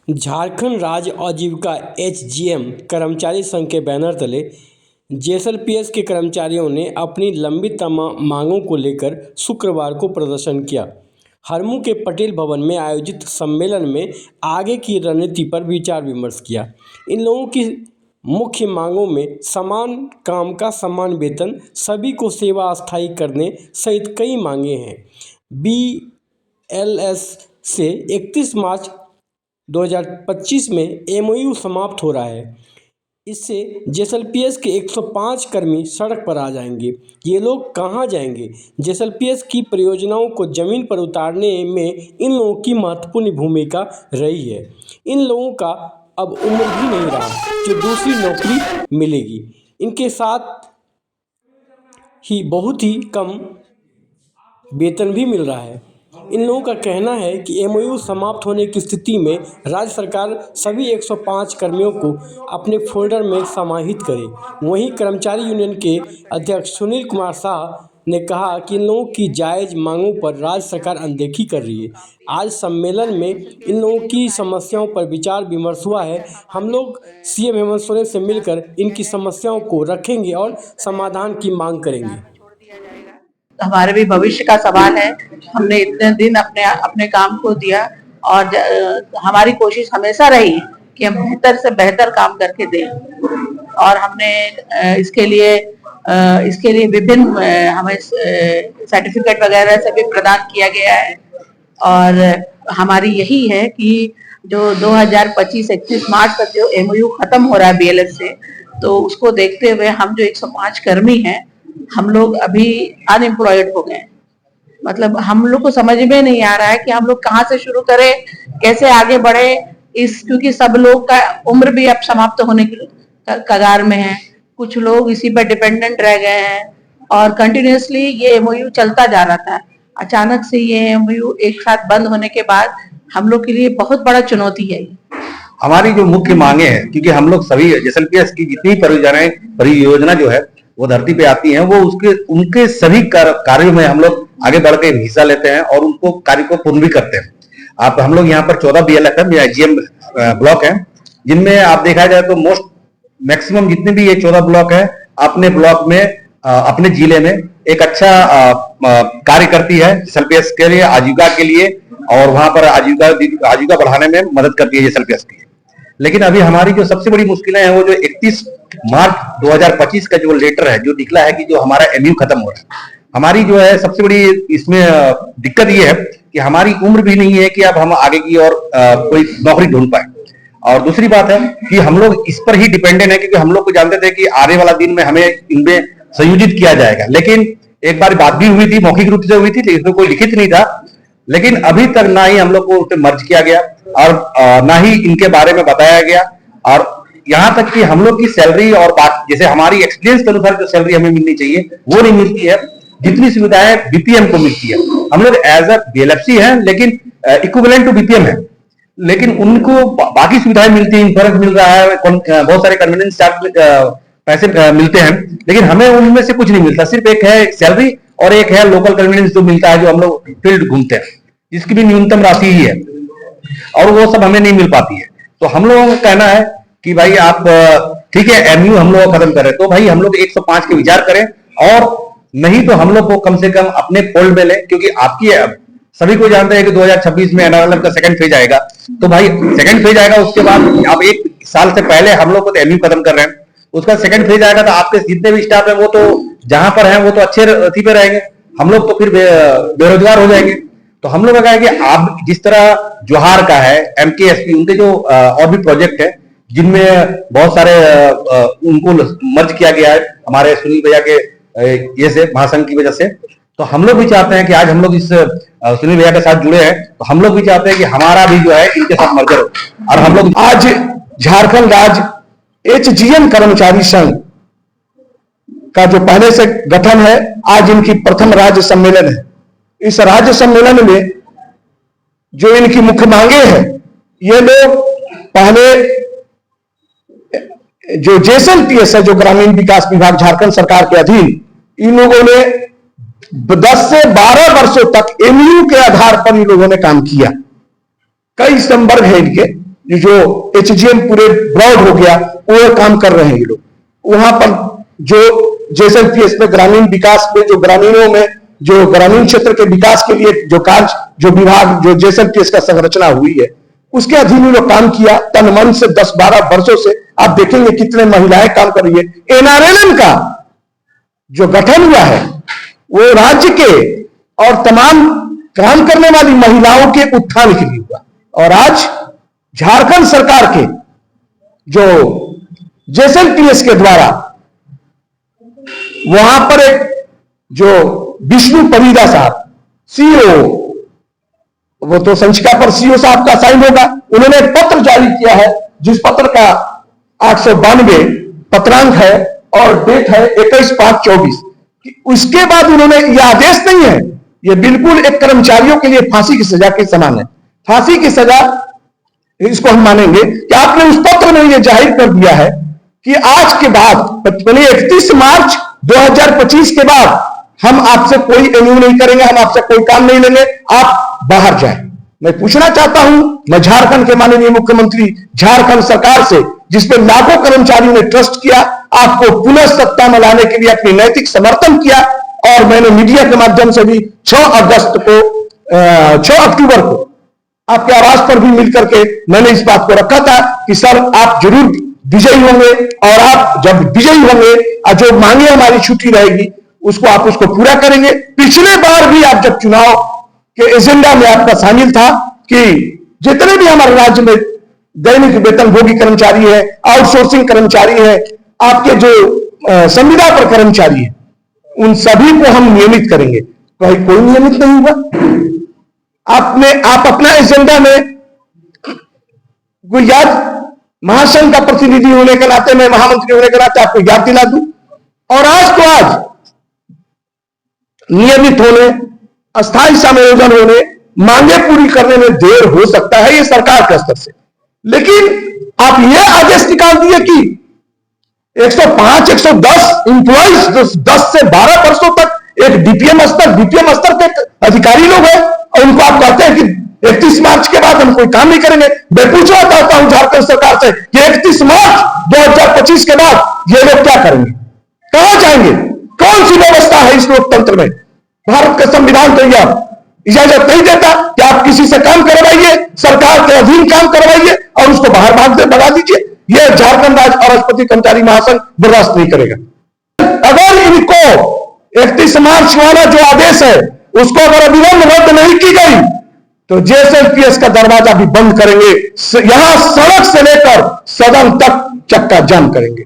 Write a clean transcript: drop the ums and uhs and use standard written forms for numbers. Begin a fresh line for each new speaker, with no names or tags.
झारखंड राज्य आजीविका (एचजीएम) कर्मचारी संघ के बैनर तले जेएसएलपीएस के कर्मचारियों ने अपनी लंबित तमाम मांगों को लेकर शुक्रवार को प्रदर्शन किया। हरमू के पटेल भवन में आयोजित सम्मेलन में आगे की रणनीति पर विचार विमर्श किया। इन लोगों की मुख्य मांगों में समान काम का समान वेतन, सभी को सेवा स्थायी करने सहित कई मांगे हैं। बीएलएस से 31 मार्च 2025 में एमओयू समाप्त हो रहा है। इससे जेएसएलपीएस के 105 कर्मी सड़क पर आ जाएंगे। ये लोग कहां जाएंगे? जेएसएलपीएस की परियोजनाओं को जमीन पर उतारने में इन लोगों की महत्वपूर्ण भूमिका रही है। इन लोगों का अब उम्र भी नहीं रहा जो दूसरी नौकरी मिलेगी। इनके साथ ही बहुत ही कम वेतन भी मिल रहा है। इन लोगों का कहना है कि एमओयू समाप्त होने की स्थिति में राज्य सरकार सभी 105 कर्मियों को अपने फोल्डर में समाहित करे। वहीं कर्मचारी यूनियन के अध्यक्ष सुनील कुमार शाह ने कहा कि इन लोगों की जायज़ मांगों पर राज्य सरकार अनदेखी कर रही है। आज सम्मेलन में इन लोगों की समस्याओं पर विचार विमर्श हुआ है। हम लोग सीएम हेमंत सोरेन से मिलकर इनकी समस्याओं को रखेंगे और समाधान की मांग करेंगे।
हमारे भी भविष्य का सवाल है। हमने इतने दिन अपने काम को दिया और हमारी कोशिश हमेशा रही कि हम बेहतर से बेहतर काम करके दें और हमने इसके लिए विभिन्न हमें सर्टिफिकेट वगैरह से भी प्रदान किया गया है। और हमारी यही है कि जो 2025-31 मार्च तक जो एमओयू खत्म हो रहा है बीएलएस से, तो उसको देखते हुए हम जो 105 कर्मी हैं, हम लोग अभी अनएम्प्लॉयड हो गए। मतलब हम लोग को समझ में नहीं आ रहा है कि हम लोग कहाँ से शुरू करें, कैसे आगे बढ़े क्योंकि सब लोग का उम्र भी अब समाप्त होने की कगार में है। कुछ लोग इसी पर डिपेंडेंट रह गए हैं और कंटिन्यूअसली ये एमओयू चलता जा रहा था। अचानक से ये एमओयू एक साथ बंद होने के बाद हम लोग के लिए बहुत बड़ा चुनौती है।
हमारी जो मुख्य मांगे हैं, क्योंकि हम लोग सभी जेएसएलपीएस की जितनी परियोजना जो है वो धरती पे आती हैं, वो उनके सभी कार्यों में हम लोग आगे बढ़ के हिस्सा लेते हैं और उनको कार्य को पूर्ण भी करते हैं। हम लोग यहाँ पर 14 बीएलएफएम या जीएम ब्लॉक हैं, जिनमें आप देखा जाए तो मैक्सिमम जितने भी ये 14 ब्लॉक है, अपने ब्लॉक में अपने जिले में एक अच्छा कार्य करती है जेएसएलपीएस के लिए, आजीविका के लिए, और वहां पर आजीविका बढ़ाने में मदद करती है जेएसएलपीएस की। लेकिन अभी हमारी जो सबसे बड़ी मुश्किलें हैं वो जो 31 मार्च 2025 का जो लेटर है, जो निकला है कि जो हमारा एमयू खत्म हो रहा है, हमारी जो है सबसे बड़ी इसमें दिक्कत ये है कि हमारी उम्र भी नहीं है कि अब हम आगे की और कोई नौकरी ढूंढ पाए। और दूसरी बात है कि हम लोग इस पर ही डिपेंडेंट है, क्योंकि हम लोग को जानते थे कि आने वाला दिन में हमें इनमें संयोजित किया जाएगा। लेकिन एक बार बात भी हुई थी, मौखिक रूप से हुई थी, लेकिन इसमें कोई लिखित नहीं था। लेकिन अभी तक ना ही हम लोग को उसमें मर्ज किया गया और ना ही इनके बारे में बताया गया। और यहाँ तक कि हम लोग की सैलरी और बात जैसे हमारी एक्सपीरियंस के अनुसार जो सैलरी हमें मिलनी चाहिए वो नहीं मिलती है, जितनी सुविधाएं बीपीएम को मिलती है। हम लोग एज अ बीएलएफसी हैं, लेकिन इक्विवेलेंट टू बीपीएम है, लेकिन उनको बाकी सुविधाएं मिलती हैं, इंश्योरेंस मिल रहा है, बहुत सारे कन्वीनियंस चार्ज पैसे मिलते हैं, लेकिन हमें उनमें से कुछ नहीं मिलता। सिर्फ एक है सैलरी और एक है लोकल कन्वीनियंस जो मिलता है, जो हम लोग फील्ड घूमते हैं, जिसकी भी न्यूनतम राशि ही है, और वो सब हमें नहीं मिल पाती है। तो हम लोगों का कहना है कि भाई आप ठीक है एमयू हम लोग खत्म करें, तो भाई हम लोग 105 के विचार करें, और नहीं तो हम लोग को कम से कम अपने फोल्ड में लें, क्योंकि आपकी सभी को जानते हैं कि 2026 में एनआरएलएम का सेकंड फेज आएगा। तो भाई सेकंड फेज आएगा, उसके बाद आप एक साल से पहले हम लोग को तो एमयू खत्म कर रहे हैं, उसका सेकंड फेज आएगा तो आपके जितने भी स्टाफ है वो तो जहां पर है वो तो अच्छे रथी पे रहेंगे, हम लोग तो फिर बेरोजगार हो जाएंगे। तो हम लोग का है कि आप जिस तरह जोहार का है, एमकेएसपी, उनके जो और भी प्रोजेक्ट है जिनमें बहुत सारे उनको मर्ज किया गया है हमारे सुनील भैया के ये से महासंघ की वजह से। तो हम लोग भी चाहते हैं कि आज हम लोग इस सुनील भैया के साथ जुड़े हैं, तो हम लोग भी चाहते हैं कि हमारा भी जो है इनके साथ मर्जर हो। और हम लोग
आज झारखंड राज्य एचजीएम कर्मचारी संघ का जो पहले से गठन है, आज इनकी प्रथम राज्य सम्मेलन है। इस राज्य सम्मेलन में जो इनकी मुख्य मांगे हैं, ये लोग पहले जो जेएसएलपीएस है, जो ग्रामीण विकास विभाग झारखंड सरकार के अधीन, इन लोगों ने 10 से 12 वर्षों तक एमयू के आधार पर इन लोगों ने काम किया। कई संवर्ग है इनके, जो HGM पूरे ब्रॉड हो गया, वो काम कर रहे हैं ये लोग। वहां पर जो JSLPS में ग्रामीण विकास में, जो ग्रामीणों में, जो ग्रामीण क्षेत्र के विकास के लिए जो कार्य, जो विभाग, जो JSLPS का संरचना हुई है, उसके अधीन लोग काम किया तन मन से 10-12 वर्षों से। आप देखेंगे कितने महिलाएं काम कर रही है। NRLM का जो गठन हुआ है वो राज्य के और तमाम काम करने वाली महिलाओं के उत्थान के लिए हुआ। और आज झारखंड सरकार के जो JSLPS के द्वारा वहां पर एक जो विष्णु परिदा साहब CEO, वो तो संचिका पर CEO साहब का साइन होगा, उन्होंने एक पत्र जारी किया है जिस पत्र का 892 पत्रांक है और डेट है 21/5/24। उसके बाद उन्होंने, यह आदेश नहीं है, यह बिल्कुल एक कर्मचारियों के लिए फांसी की सजा के समान है। फांसी की सजा इसको हम मानेंगे कि आपने उस पत्र में यह जाहिर कर दिया है कि आज के बाद 31 मार्च 2025 के बाद हम आपसे कोई एमयू नहीं करेंगे, हम आपसे कोई काम नहीं लेंगे, आप बाहर जाएं। मैं पूछना चाहता हूं, मैं झारखंड के माननीय मुख्यमंत्री, झारखंड सरकार से, जिसपे लाखों कर्मचारियों ने ट्रस्ट किया, आपको पुनः सत्ता में लाने के लिए अपनी नैतिक समर्थन किया। और मैंने मीडिया के माध्यम से भी 6 अक्टूबर को आपके आवास पर भी मिलकर के मैंने इस बात को रखा था कि सर आप जरूर विजयी होंगे, और आप जब विजयी होंगे, जो मांगे हमारी छुट्टी रहेगी उसको आप उसको पूरा करेंगे। पिछले बार भी आप जब चुनाव के एजेंडा में आपका शामिल था कि जितने भी हमारे राज्य में दैनिक वेतनभोगी कर्मचारी है, आउटसोर्सिंग कर्मचारी है, आपके जो संविदा पर कर्मचारी है, उन सभी को हम नियमित करेंगे। कोई नियमित नहीं हुआ। आप अपना एजेंडा में कोई याद, महासंघ का प्रतिनिधि होने के नाते, मैं महामंत्री होने के नाते आपको याद दिला दूं। और आज तो आज नियमित होने, अस्थायी समायोजन होने, मांगे पूरी करने में देर हो सकता है ये सरकार के स्तर से, लेकिन आप ये आदेश निकाल दिए कि 105, 110 इंप्लॉइज 10 से 12 वर्षों तक एक DPM स्तर के अधिकारी लोग हैं, और उनको आप कहते हैं कि 31 मार्च के बाद हम कोई काम नहीं करेंगे। मैं पूछना चाहता हूं झारखंड सरकार से कि 31 मार्च 2025 के बाद ये लोग क्या करेंगे, कहां जाएंगे, कौन सी व्यवस्था है इस लोकतंत्र में? भारत का संविधान तो यह इजाजत नहीं देता कि आप किसी से काम करवाइए, सरकार के अधीन काम करवाइए और उसको बाहर भगा दीजिए। यह झारखंड राज्य अराजपत्रित कर्मचारी महासंघ बर्दाश्त नहीं करेगा। अगर इनको 31 मार्च वाला जो आदेश है उसको अगर अविलंब रद्द नहीं की गई तो JSLPS का दरवाजा भी बंद करेंगे, यहां सड़क से लेकर सदन तक चक्का जाम करेंगे।